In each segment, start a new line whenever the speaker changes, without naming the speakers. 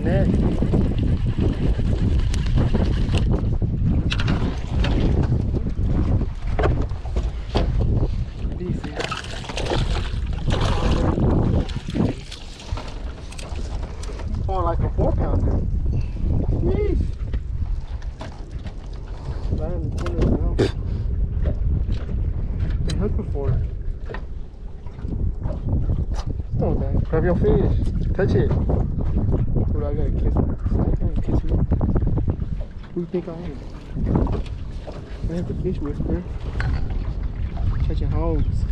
net. Decent.
On like a 4-pounder. Jeez. Right in the corner of the mouth. Been hooking for it. Oh, man. Grab your fish. Touch it. Dude, I gotta kiss me. I can't kiss me. Who do you think I am? I have the fish whisperer. Catching hogs.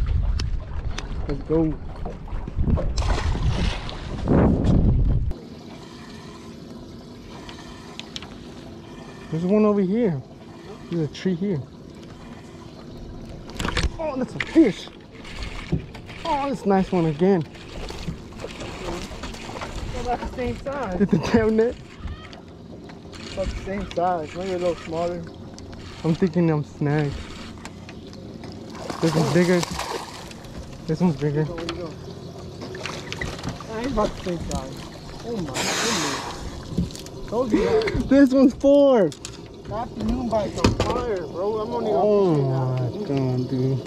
Let's go. There's one over here. There's a tree here. Oh, that's a fish. Oh, that's a nice one again.
They're about the same size.
Did the damn net?
About the same size. Maybe a little smaller.
I'm thinking I'm snagged. This one's bigger. This one's bigger.
Where you go? He's about the same size. Oh my goodness. Told you that.
This one's 4.
Afternoon bites on fire, bro. I'm only
Oh
on
my god, dude.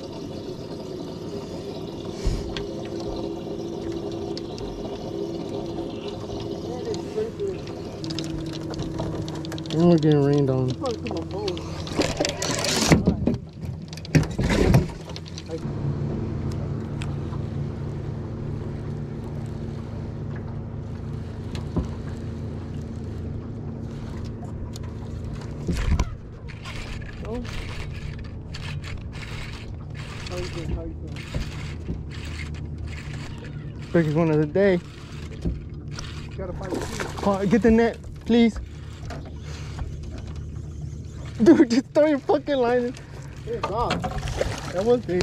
We're getting rained on. Biggest one of the day. Get the net, please. Dude, just throw your fucking line in.
It's gone. That was big.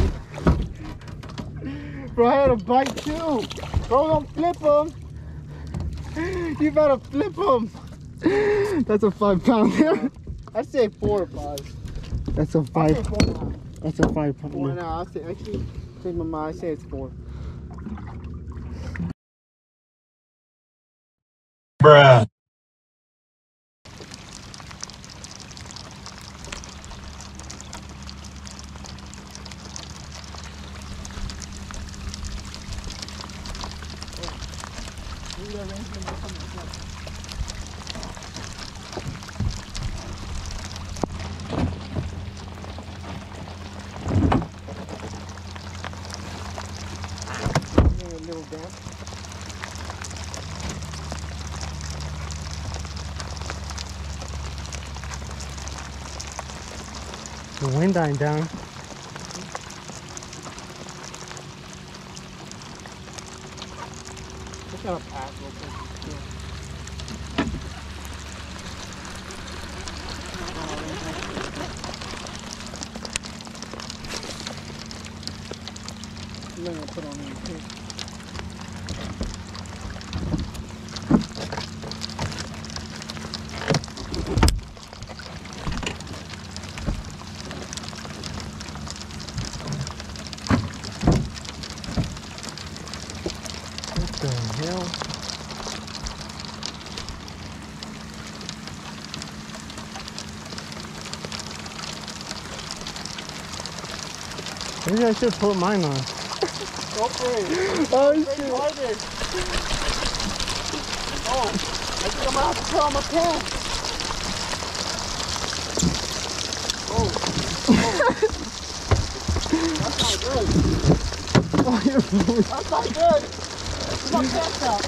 Bro, I had a bite too.
Bro, don't flip them.
You better flip them. That's a 5-pounder.
I say 4 or 5.
That's a 5. That's a 5-pounder.
4 now. I say actually, take my mind. I say it's 4.
Bruh.
The wind dying down.
Just gonna pass real quick. I'm gonna put on any tape.
What the hell? Maybe I should put mine on.
Go for it.
Oh
Break
shit.
harder. Oh, I think I'm gonna have to put on my pants. Oh. That's not good.
Oh, you're blue.
That's not good. Put my pants out.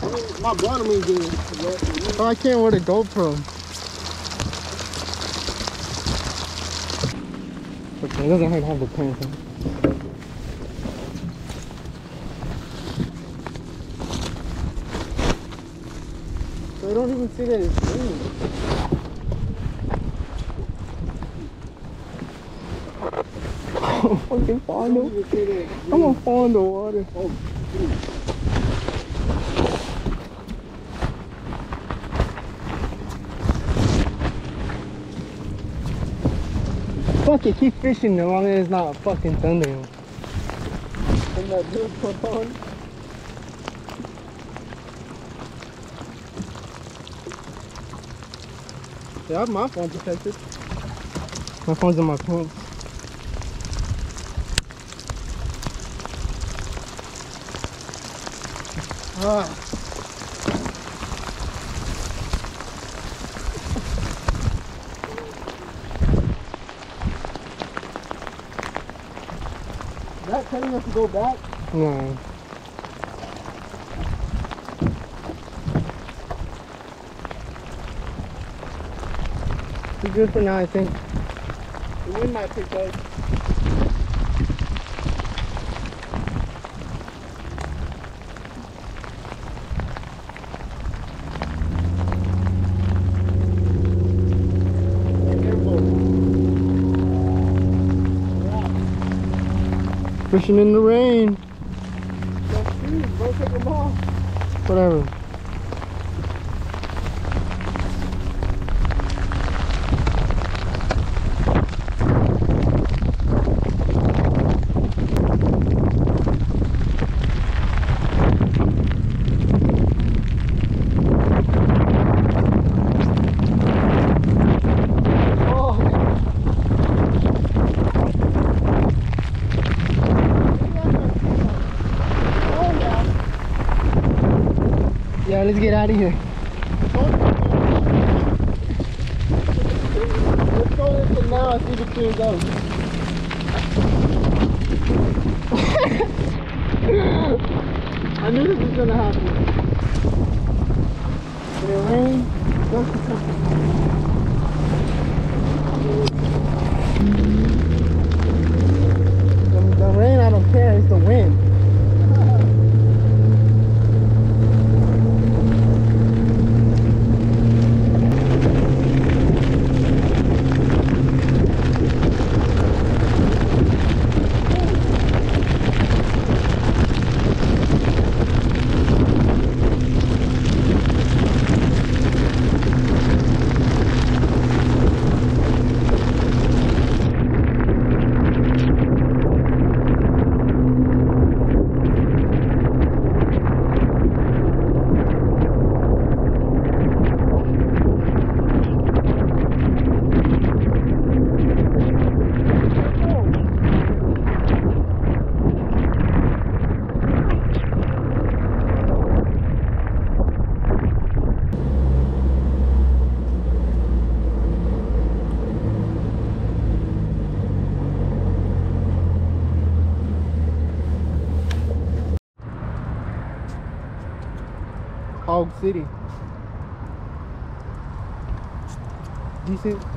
I mean, my blood will be getting wet.
Oh, I can't wear the GoPro. Okay, it doesn't have the pants on.
So I don't even see that it's raining.
I'm fucking fall in the water. I'm gonna fall in the water.
Oh,
Fuck it, keep fishing as long as it's not a fucking thunder.
and that dude put on. Yeah, my phone protected.
My phone's in my pants.
Ah. Is that telling us to go back?
No. We're good for now, I think.
The wind might pick up.
Fishing in the rain.
That's shoes, bro. Take them off.
Whatever. Yeah, let's get out of here.
Let's go into now and see if it clears up. I knew this was gonna happen.
Did it rain? The rain, I don't care, it's the wind. Hog City. Decent.